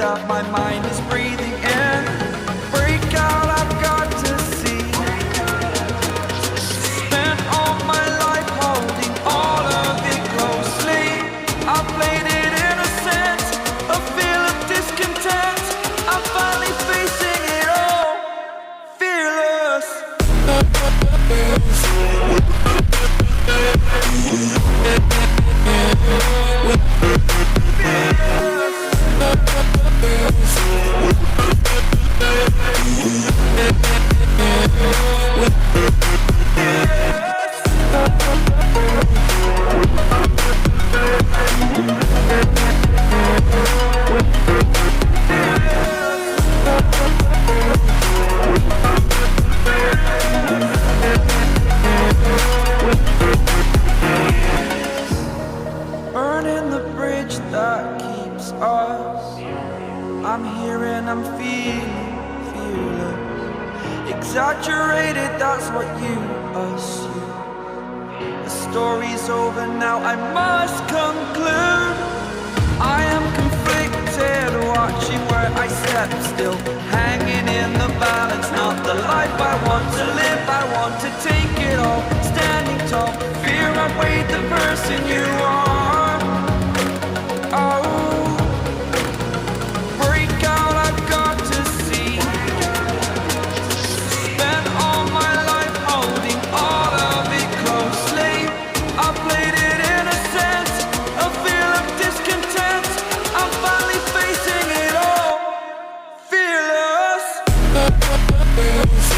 that my mind is breathing in. Break out, I've got to see. Spent all my life holding all of it closely. I played it innocent, a feel of discontent. I'm finally facing it all, fearless. Burning the bridge that keeps us. I'm here and I'm feeling fearless. Exaggerated, that's what you assume. The story's over now, I must conclude. I am conflicted, watching where I step still, hanging in the balance. Not the life I want to live, I want to take it all. Standing tall, fear outweighed the person you are. Oh, break out, I've got to see. Spent all my life holding all of it closely. I played it innocent, a feel of discontent. I'm finally facing it all, fearless. Fearless.